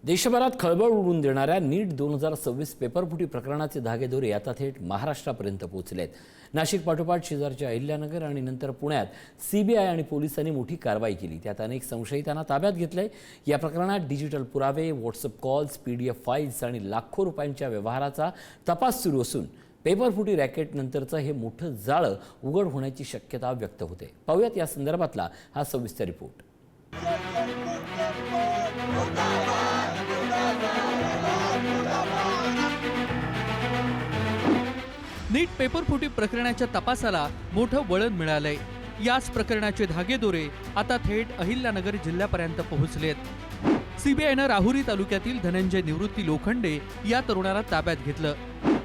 देशभरात खळबळ उडवून देणाऱ्या नीट 2026 पेपरफुटी प्रकरणाचे धागेदोरे आता थेट महाराष्ट्रापर्यंत पोहोचले आहेत. नाशिक पाठोपाठ शेजारच्या अहिल्यानगर आणि नंतर पुण्यात सीबीआय आणि पोलिसांनी मोठी कारवाई केली. त्यात अनेक संशयितांना ताब्यात घेतलंय. या प्रकरणात डिजिटल पुरावे, व्हॉट्सअप कॉल्स, पीडीएफ फाईल्स आणि लाखो रुपयांच्या व्यवहाराचा तपास सुरू असून पेपरफुटी रॅकेट नंतरचं हे मोठं जाळं उघड होण्याची शक्यता व्यक्त होते. पाहूयात या संदर्भातला हा सविस्तर रिपोर्ट. नीट पेपरफुटी प्रकरणाच्या तपासाला मोठं वळण मिळालंय. याच प्रकरणाचे धागेदोरे आता थेट अहिल्यानगर जिल्ह्यापर्यंत पोहोचलेत. सीबीआयनं राहुरी तालुक्यातील धनंजय निवृत्ती लोखंडे या तरुणाला ताब्यात घेतलं.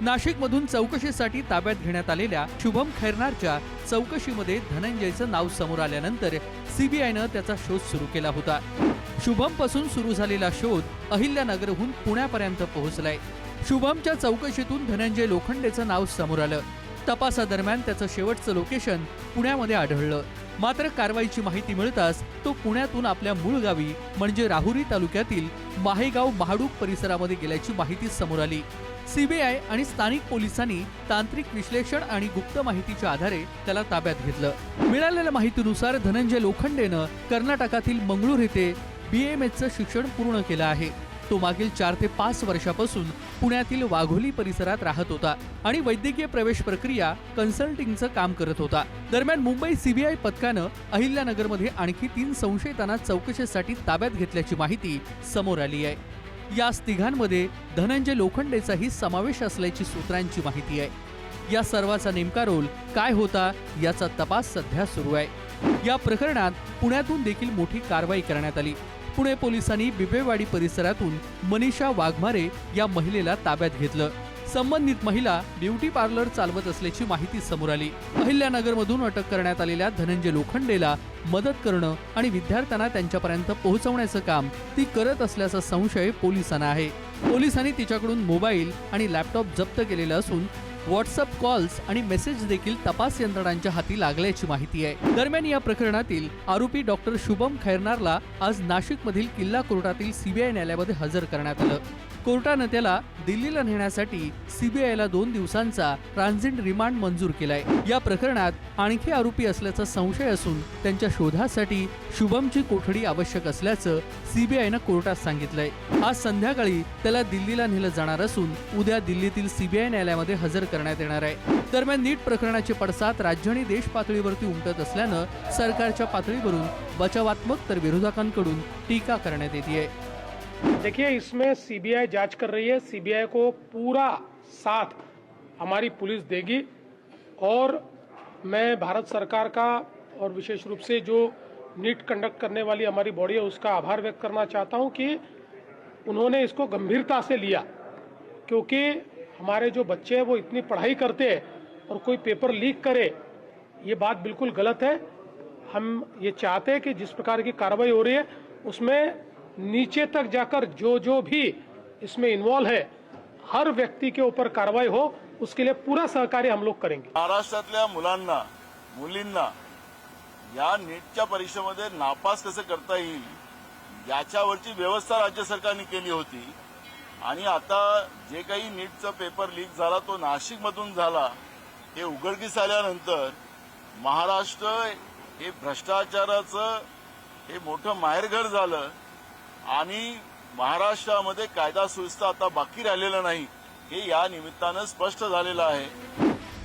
नाशिकमधून चौकशीसाठी ताब्यात घेण्यात आलेल्या शुभम खैरनारच्या चौकशीमध्ये धनंजयचं नाव समोर आल्यानंतर सीबीआयनं त्याचा शोध सुरू केला होता. शुभम पासून सुरू झालेला शोध अहिल्यानगरहून पुण्यापर्यंत पोहोचलाय. शुभमच्या चौकशीतून धनंजय लोखंडेचं नाव समोर आलं. तपासादरम्यान त्याचं शेवटचं लोकेशन पुण्यामध्ये आढळलं. मात्र कारवाईची माहिती मिळताच तो पुण्यातून आपल्या मूळ गावी म्हणजे राहुरी तालुक्यातील माहेगाव महाडूक परिसरामध्ये गेल्याची माहिती समोर आली. सीबीआय आणि स्थानिक पोलिसांनी तांत्रिक विश्लेषण आणि गुप्त माहितीच्या आधारे त्याला ताब्यात घेतलं. मिळालेल्या माहितीनुसार धनंजय लोखंडेनं कर्नाटकातील मंगळूर येथे BAMSचं शिक्षण पूर्ण केलं आहे. तो मागील 4 ते 5 वर्षापासून पुण्यातील वाघोली परिसरात राहत होता आणि वैद्यकीय प्रवेश प्रक्रिया कन्सल्टिंगचं काम करत होता. दरम्यान मुंबई सीबीआय पथकानं अहिल्यानगरमध्ये आणखी 3 संशयितांना चौकशीसाठी ताब्यात घेतल्याची माहिती समोर आली आहे. या तिघांमध्ये धनंजय लोखंडेचाही समावेश असल्याची सूत्रांची माहिती आहे. या सर्वाचा नेमका रोल काय होता याचा तपास सध्या सुरू आहे. या प्रकरणात पुण्यातून देखील मोठी कारवाई करण्यात आली. पुणे पोलिसांनी बिबेवाडी परिसरातून मनीषा वाघमारे या महिलेला ताब्यात घेतलं. संबंधित महिला ब्युटी पार्लर चालवत असल्याची माहिती समोर आली. अहिल्यानगरमधून अटक करण्यात आलेल्या धनंजय लोखंडेला मदत करणं आणि विद्यार्थ्यांना त्यांच्यापर्यंत पोहोचवण्याचं काम ती करत असल्याचा संशय पोलिसांना आहे. पोलिसांनी तिच्याकडून मोबाईल आणि लॅपटॉप जप्त केलेला असून व्हॉट्सअप कॉल्स आणि मेसेज देखील तपास यंत्रणांच्या हाती लागल्याची माहिती आहे. दरम्यान या प्रकरणातील आरोपी डॉक्टर शुभम खैरनारला आज नाशिकमधील किल्ला कोर्टातील सीबीआय न्यायालयामध्ये हजर करण्यात आलं. कोर्टानं त्याला दिल्लीला नेण्यासाठी सीबीआयला 2 दिवसांचा ट्रान्झिट रिमांड मंजूर केलाय. या प्रकरणात आणखी आरोपी असल्याचा संशय असून त्यांच्या शोधासाठी शुभमची कोठडी आवश्यक असल्याचं सीबीआयनं कोर्टात सांगितलंय. आज संध्याकाळी त्याला दिल्लीला नेलं जाणार असून उद्या दिल्लीतील सीबीआय न्यायालयामध्ये हजर करण्यात येणार आहे. दरम्यान नीट प्रकरणाचे पडसाद राज्य आणि देश पातळीवरती उमटत असल्यानं सरकारच्या पातळीवरून बचावात्मक तर विरोधकांकडून टीका करण्यात येते. देखिए, इसमें सीबीआई जांच कर रही है. सीबीआई को पूरा साथ हमारी पुलिस देगी और मैं भारत सरकार का और विशेष रूप से जो नीट कंडक्ट करने वाली हमारी बॉडी है उसका आभार व्यक्त करना चाहता हूं कि उन्होंने इसको गंभीरता से लिया, क्योंकि हमारे जो बच्चे हैं वो इतनी पढ़ाई करते हैं और कोई पेपर लीक करे ये बात बिल्कुल गलत है. हम ये चाहते हैं कि जिस प्रकार की कार्रवाई हो रही है उसमें नीचे तक जाकर जो भी इसमें इन्वॉल्व है हर व्यक्ति के ऊपर कार्रवाई हो, उसके लिए पूरा सहकार्य हम लोग करेंगे. महाराष्ट्रातल्या मुलांना मुलींना या नीटच्या परीक्षेमध्ये नापास कसं करता येईल याच्यावरची व्यवस्था राज्य सरकारने केली होती. आणि आता जे काही नीटचा पेपर लीक झाला तो नाशिकमधून झाला हे उघडकीस आल्यानंतर महाराष्ट्र हे भ्रष्टाचाराचं हे मोठं माहेरघर झालं आणि महाराष्ट्रामध्ये कायदा सुव्यवस्था आता बाकी राहिलेलं नाही हे या निमित्तानं स्पष्ट झालेलं आहे.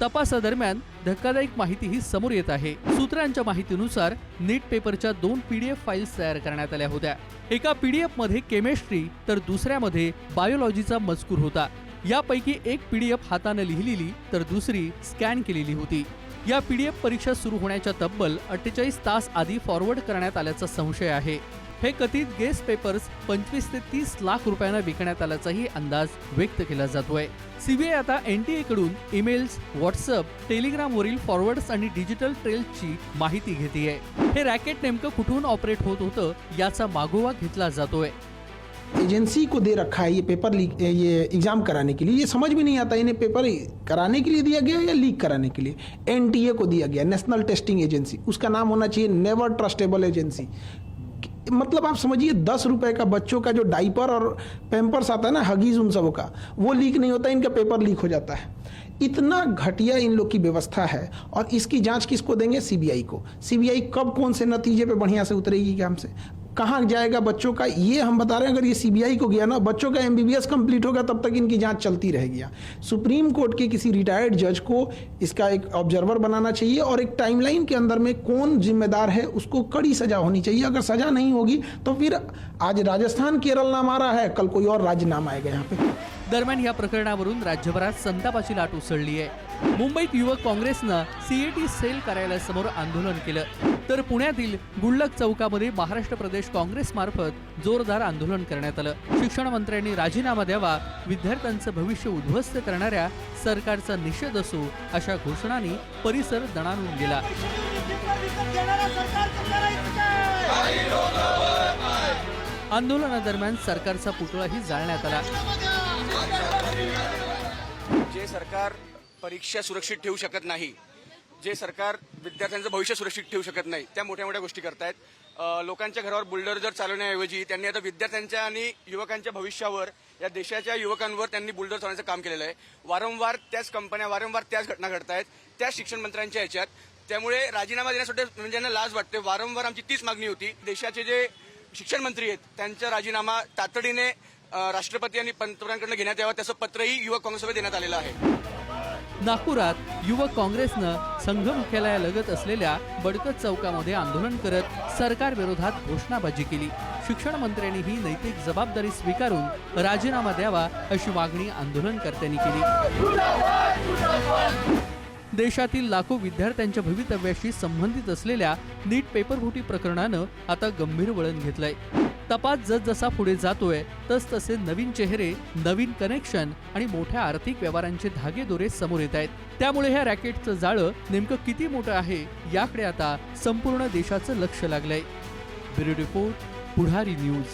तपासादरम्यान धक्कादायक माहितीही समोर येत आहे. सूत्रांच्या माहितीनुसार नीट पेपरच्या 2 PDF फाईल्स तयार करण्यात आल्या होत्या. एका PDF मध्ये केमिस्ट्री तर दुसऱ्यामध्ये बायोलॉजीचा मजकूर होता. यापैकी एक PDF हाताने लिहिलेली तर दुसरी स्कॅन केलेली होती. या PDF परीक्षा सुरू होण्याच्या तब्बल 48 तास आधी फॉरवर्ड करण्यात आल्याचा संशय आहे. हे कथित गेस्ट पेपर्स 25 ते 30 लाख रुपयांना विकण्यात आल्याचाही अंदाज व्यक्त केला जातोय. सीबीआय आता NTA कडून ईमेल्स, व्हॉट्सअप, टेलिग्रामवरील फॉरवर्ड्स आणि डिजिटल ट्रेल्सची माहिती घेतेय. हे रॅकेट नेमकं कुठून ऑपरेट होत होतं याचा मागोवा घेतला जातोय. एजेंसी को दे रखा है ये पेपर लीक, ये एग्जाम कराने के लिए. ये समझ में नहीं आता इन्हें पेपर कराने के लिए दिया गया या लीक कराने के लिए. NTA को दिया गया, नेशनल टेस्टिंग एजेंसी. उसका नाम होना चाहिए नेवर ट्रस्टेबल एजेंसी. मतलब आप समझिए 10 रुपए का बच्चों का जो डाइपर और पैम्पर्स आता है ना, हगीज उन सबों का, वो लीक नहीं होता, इनका पेपर लीक हो जाता है। इतना घटिया इन लोग की व्यवस्था है, और इसकी जांच किसको देंगे? सीबीआई को। सीबीआई कब कौन से नतीजे पे बढ़िया से उतरेगी काम से, कहाँ जाएगा बच्चों का, ये हम बता रहे हैं। अगर ये सीबीआई को गया ना, बच्चों का एमबीबीएस कंप्लीट होगा, तब तक इनकी जांच चलती रहेगी। सुप्रीम कोर्ट के किसी रिटायर्ड जज को इसका एक ऑब्जर्वर बनाना चाहिए, और एक टाइमलाइन के अंदर में कौन जिम्मेदार है उसको कड़ी सजा होनी चाहिए। अगर सजा नहीं होगी तो फिर आज राजस्थान केरल नाम आ रहा है, कल कोई और राज्य नाम आएगा यहाँ पे। दरम्यान या प्रकरणावरून राज्यभरात संतापाची लाट उसळली आहे। मुंबईत युवक काँग्रेसनं सीएटी सेल कार्यालयासमोर आंदोलन केलं, तर पुण्यातील गुल्लक चौकामध्ये महाराष्ट्र प्रदेश काँग्रेसमार्फत जोरदार आंदोलन करण्यात आलं। शिक्षण मंत्र्यांनी राजीनामा द्यावा, विद्यार्थ्यांचं भविष्य उद्ध्वस्त करणाऱ्या सरकारचा निषेध असो, अशा घोषणांनी परिसर दणाणून गेला। आंदोलनादरम्यान सरकारचा पुतळाही जाळण्यात आला। जे सरकार परीक्षा सुरक्षित ठेवू शकत नाही, जे सरकार विद्यार्थ्यांचं भविष्य सुरक्षित ठेवू शकत नाही, त्या मोठ्या मोठ्या गोष्टी करतायत। लोकांच्या घरावर बुलडोझर चालवण्याऐवजी त्यांनी आता विद्यार्थ्यांच्या आणि युवकांच्या भविष्यावर, या देशाच्या युवकांवर त्यांनी बुलडोझर चालवण्याचं काम केलेलं आहे। वारंवार त्याच कंपन्या, वारंवार त्याच घटना घडतायत त्या शिक्षण मंत्र्यांच्या ह्याच्यात। त्यामुळे राजीनामा देण्यासाठी म्हणजे त्यांना लाज वाटते। वारंवार आमची तीच मागणी होती, देशाचे जे शिक्षण मंत्री आहेत त्यांचा राजीनामा तातडीने राष्ट्रपती आणि पंतप्रधानांकडून घेण्यात यावा, त्याचं पत्रही युवक काँग्रेससोबत देण्यात आलेलं आहे। नागपुरात युवक काँग्रेसनं संघ मुख्यालयालगत असलेल्या बडकत चौकामध्ये आंदोलन करत सरकार विरोधात घोषणाबाजी केली। शिक्षण मंत्र्यांनी ही नैतिक जबाबदारी स्वीकारून राजीनामा द्यावा, अशी मागणी आंदोलनकर्त्यांनी केली। देशातील लाखो विद्यार्थ्यांच्या भवितव्याशी संबंधित असलेल्या नीट पेपरफुटी प्रकरणानं आता गंभीर वळण घेतलंय। तपास जसजसा पुढे जातोय तसतसे नवीन चेहरे, नवीन कनेक्शन आणि मोठ्या आर्थिक व्यवहारांचे धागेदोरे समोर येत आहेत। त्यामुळे ह्या रॅकेटचं जाळं नेमकं किती मोठं आहे याकडे आता संपूर्ण देशाचं लक्ष लागलंय। ब्युरो रिपोर्ट, पुढारी न्यूज।